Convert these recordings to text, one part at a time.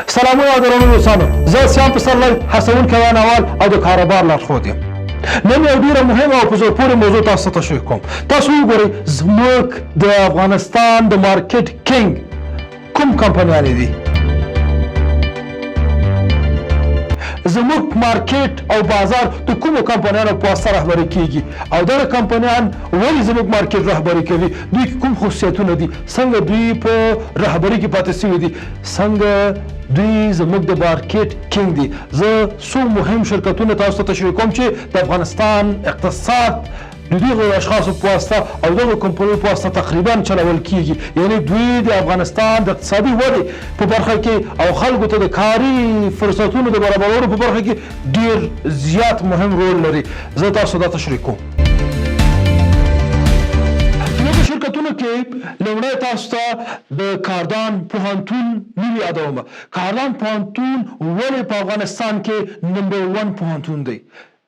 سلامونه درنو دوستانو، زه سیام پسرلی هڅونکی ویناوال او د کاروبار لارښود یم. نن یو ډېره مهمه او په زړه پورې موضوع تاسو ته تشریح کوم. تاسو وګورئ زموږ د افغانستان د مارکیټ کینګ کوم کمپنیانې دي. زموږ مارکیټ او بازار د کومو کمپنیانو په واسطه رهبري کیږي او دغه کمپنیان ولې زموږ مارکیټ رهبري کوي، دوی کې کوم خصوصیتونه دي، څنګه دوی په رهبري کې پاتې شوي دي، څنګه دوی زموږ د مارکیټ کینګ دي. زه څو مهم شرکتونه تاسو ته تشریح کوم چې د افغانستان اقتصاد د دغو اشخاصو په واسطه او دغو کمپنیو په واسطه تقریبا چلول کیږي. یعنی دوی د افغانستان د اقتصادي ودې په برخه کې او خلکو ته د کاري فرصتونو د برابرولو په برخه کې ډیر زیات مهم رول لري. زه تاسو دا تشریح کوم. دغه شرکتونو کې لومړی تاسو ته د کاردان پوهنتون نوم یادوم. کاردان پوهنتون ولې په افغانستان کې نمبر 1 پوهنتون دی؟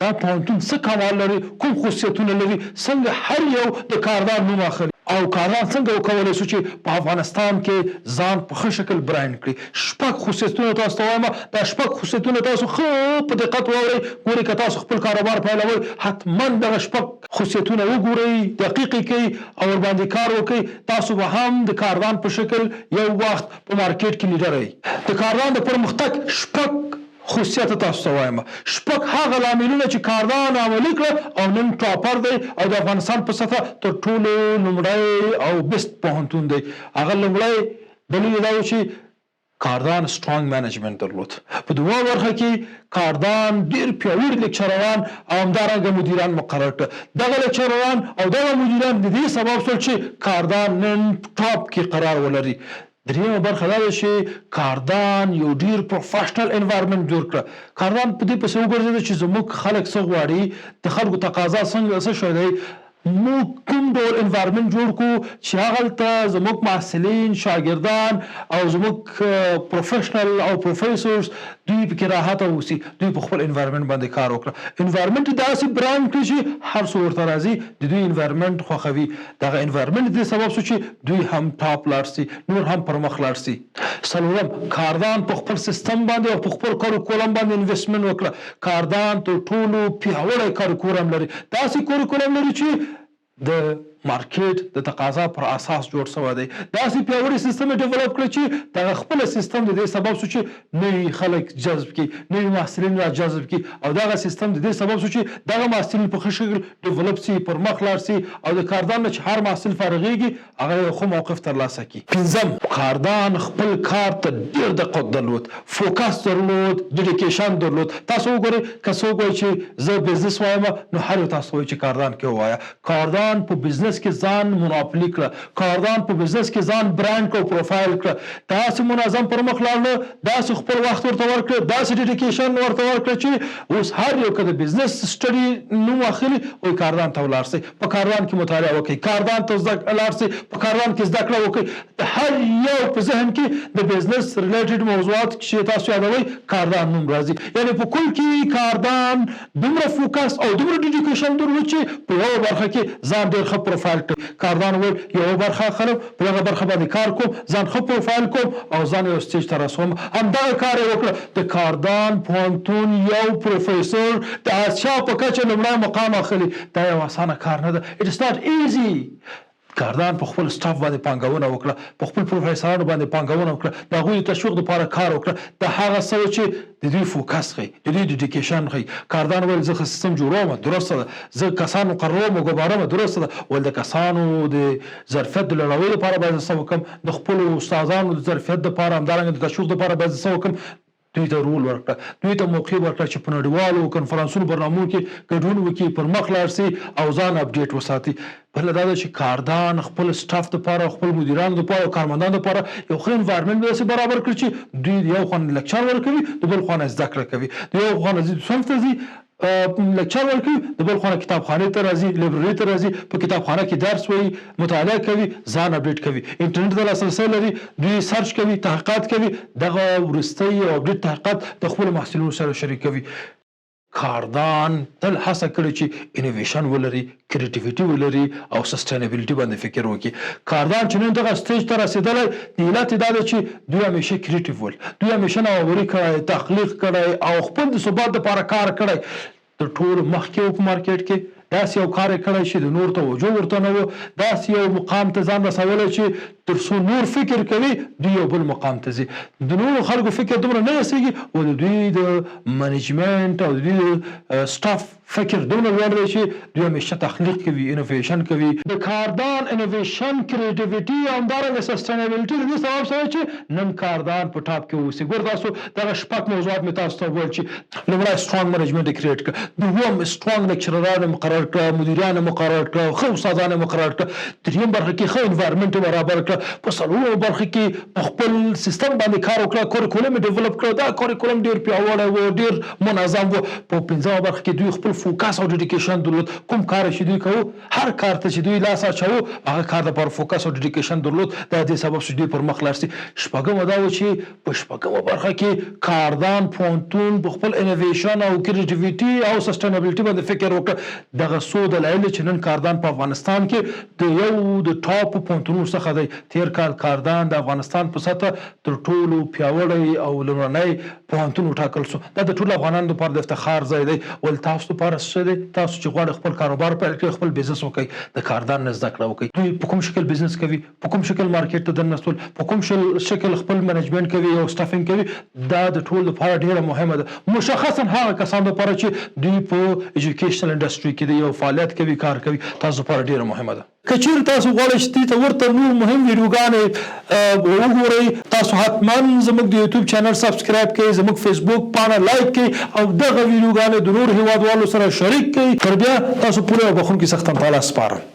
دا پوهنتون څه کمال لري، کوم خصوصیتونه لري، څنګه هر یو د کاردان نوم اخلي او کاردان څنګه وکولی شو چې په افغانستان کې ځان په ښه شکل برانډ کړي. شپږ خصوصیتونه تاسو ته وایم. دا شپږ خصوصیتونه تاسو ښه په دقت واورئ. ګورئ که تاسو خپل کاروبار پیلوئ حتما دغه شپږ خصوصیتونه وګورئ، دقیق یې کړئ او ورباندې کار وکړئ. تاسو به هم د کاردان په شکل یو وخت په مارکیټ کې لیډر یئ. د کاردان د پرمختګ شپږ خصوصیت تاسو ته وایم. شپږ هغه لاملونه چې کاردان عملي کړه او نن ټاپر دی او د افغانستان په سطحه تر ټولو لومړی او بیسټ پوهنتون دی. هغه لومړی دلیل دا و چې کاردان سترانګ مینجمنت درلود. په دوه برخه کې کاردان ډیر پیاوړي لیکچران او همدارنګه مدیران مقرر کړه. دغه لیکچران او دغه مدیران د دې سبب شول چې کاردان نن ټاپ کې قرار ولري. دریمه برخه دا ده چې کاردان یو ډیر پروفیشنل انوایرمنټ جوړ کړه. کاردان په دې پسې وګرځېده چې زموږ خلک څه غواړي، د خلکو تقاضا څنګه څه شی دی، موږ کوم ډول انوایرمنټ جوړ کړو چې هغلته زموږ محصلین، شاګردان او زموږ پروفیشنل او پروفیسرز دوی پکې راحته اوسي. دوی په خپل انوایرمنټ باندې کار وکړه. انوایرمنټ یې داسې برانډ کړي چې هر څو ورته راځي د دوی انوایرمنټ خوښوي. دغه انوایرمنټ د دې سبب شو چې دوی هم ټاپ لاړ سي، نور هم پر مخ لاړ سي. څلورم، کاردان په خپل سیستم باندې او په خپل کاریکولم باندې انویسټمنټ وکړه. کاردان تر ټولو پیاوړی کاریکولم لري. داسې کاریکولم لري چې د مارکیټ د تقاضا پر اساس جوړ شوی دی. داسې پیاوړی سیستم یې ډیولپ کړی چې دغه خپل سیستم د دې سبب شو چې نوي خلک جذب کړي، نوي محصلین را جذب کړي او دغه سیستم د دې سبب شو چې دغه محصلین په ښه شکل ډیولپ سي، پر مخ لاړ سي او د کاردان نه چې هر محصل فارغېږي هغه یو ښه موقف ترلاسه کړي. پنځم، کاردان خپل کار ته ډېر دقت درلود، فوکس درلود، ډیډیکیشن درلود. تاسو وګورئ که څوک وایي چې زه بزنس وایم نو هر یو تاسو وایي چې کاردان کې ووایه. کاردان په بزنس کې ځان مناپلي کړه. کاردان په بزنس کې ځان برانډ کړه او پروفایل کړه. داسې منظم پر مخ لاړه، داسې خپل وخت ورته ورکړه، داسې ډیډیکیشن ورته ورکړه چې اوس هر یو که د بزنس سټډي نوم اخلي وایي کاردان ته ولاړ سئ، په کاردان کې مطالعه وکړئ، کاردان ته لاړ سئ، په کاردان کې زده کړه وکړئ. د هر یو په ذهن کې د بزنس ریلیټډ موضوعات چې تاسو یادوئ کاردان نوم راځي. یعنی په کل کې کاردان دومره فوکس او دومره ډیډیکیشن درلود چې په یوه برخه کې ځان ډېر ښه پروفایل کړ. کاردان وویل یوه برخه اخلم، په دغه برخه باندې کار کوم، ځان ښه پروفایل کوم او ځان یو سټیج ته رسوم. همدغه کار یې وکړه. د کاردان پوهنتون یو پروفیسر د اسیا په کچه لومړی مقام اخلي. دا یو اسانه کار نه ده. اټس ناټ ایزي. کاردان په خپل سټاف باندې پانګونه وکړه، په خپل پروفیسرانو باندې پانګونه وکړه، د هغوی د تشویق لپاره کار وکړه. د هغه څه چې د دوی فوکس ښیي، د دوی ډیډیکیشن ښیي. کاردان ویل زه سیستم جوړوم، درسته ده، زه کسان مقرروم او ګمارم، درسته ده. ویل د کسانو د ظرفیت د لوړولو لپاره باید زه څه وکړم، د خپلو استادانو د ظرفیت دپاره، همدارنګه د تشویق دپاره باید زه څه وکړم. دوی ته رول ورکړه، دوی ته موقع ورکړه چې په نړیوالو کنفرانسونو برنامو کې ګډون وکړي، پر مخ لاړ سي او ځان اپډیټ وساتي. بله دا ده چې کاردان خپل سټاف دپاره او خپل مدیرانو دپاره او کارمندانو دپاره یو ښه انوایرمنټ داسې برابر کړي چې دوی د یو خوا نه لیکچر ورکوي، د بل خوا نه زده کړه کوي، د یو خوا نه ځي صنف ته ځي لیکچر ورکوي، د بل خوا نه کتابخانې ته راځي، لایبرري ته راځي، په کتابخانه کې درس وایي، مطالعه کوي، ځان اپډیټ کوي، انټرنیټ ته لاسرسی لري، دوی سرچ کوي، تحقیقات کوي. دغه وروستی او اپډیټ تحقیقات د خپلو محصلینو سره شریکوي. کاردان تل هڅه کړې چې انوویشن ولري، کریټیویټي ولري او سسټینبیلیټي باندې فکر وکړي. کاردان چې نن دغه سټیج ته رسېدلی د علت دا ده چې دوی همیشه کریټیو ول، دوی همیشه نوآوري کړی، تخلیق کړی او خپل د ثبات دپاره کار کړی. د ټولو مخکې په مارکیټ کې داسې یو کار یې کړی چې د نور توجه ورته نه و، داسې یو مقام ته ځان رسولی چې تر څو نور فکر کوي دوی یو بل مقام ته ځي. د نورو خلکو فکر دومره نه رسېږي او د دوی د منیجمنټ او د دوی د سټاف فکر دومره لوړ دی چې دوی همیشه تخلیق کوي، انوویشن کوي. د کاردان انوویشن، کریټیویټي او همدارنګه سسټینبیلیټي د دې سبب سره چې نن کاردان په ټاپ کې اوسي. ګوره تاسو دغه شپږ موضوعات مې تاسو ته وویل چې لومړی سټرانګ منیجمنټ یې کریټ کړه، دوم سټرانګ لیکچرران یې مقرر کړه، مدیران یې مقرر کړه، ښه استادان یې مقرر کړه، دریم برخه کې ښه انوایرمنټ یې برابر کړه، په څلورمه برخه کې په خپل سیستم باندې کار وکړه، کوریکولم یې ډیولپ کړه، دا کوریکولم ډېر پیاوړی و، ډېر منظم و. په پنځمه برخه کې دوی خپل فوکس او ډیډیکیشن درلود. کوم کار چې دوی کوو، هر کار ته چې دوی لاس اچوو هغه کار لپاره فوکس او ډیډیکیشن درلود. دا دې سبب چې دوی پر مخ لاړ شي. شپږمه دا و چې په شپږمه برخه کې کاردان پوهنتون په خپل انوویشن او کریټیویټي او سسټینبیلیټي باندې فکر وکړه. دغه څو دلایل چې نن کاردان په افغانستان کې د یو د ټاپ پوهنتونونو څخه دی. تیر کال کاردان د افغانستان په سطح تر ټولو پیاوړی او لومړنی پوهنتون وټاکل شو. دا د ټولو افغانانو لپاره د افتخار ځای دی. ول تاسو لپاره څه دی؟ تاسو چې غواړئ خپل کاروبار پیل کړئ، خپل بزنس وکړئ، د کاردان نه زده کړه وکړئ. دوی په کوم شکل بزنس کوي، په کوم شکل مارکیټ ته دننه، په کوم شکل خپل منیجمنټ کوي او سټافینګ کوي، دا د ټولو لپاره ډیره مهمه ده. مشخصا هغه کسان لپاره چې دوی په ایجوکیشنل انډسټري کې د یو فعالیت کوي، کار کوي، تاسو لپاره ډیره مهمه ده. که چیرې تاسو غواړئ چې دې ته ورته نور مهم ویډیوګانې وګورئ، تاسو حتما زموږ د یوټیوب چینل سبسکرایب کړئ، زموږ فیسبوک پاڼه لایک کړئ او دغه ویډیوګانې د نور هیوادوالو سره شریک کړئ. تر بیا تاسو پوره او بخښونکي سخت تعالی سپارم.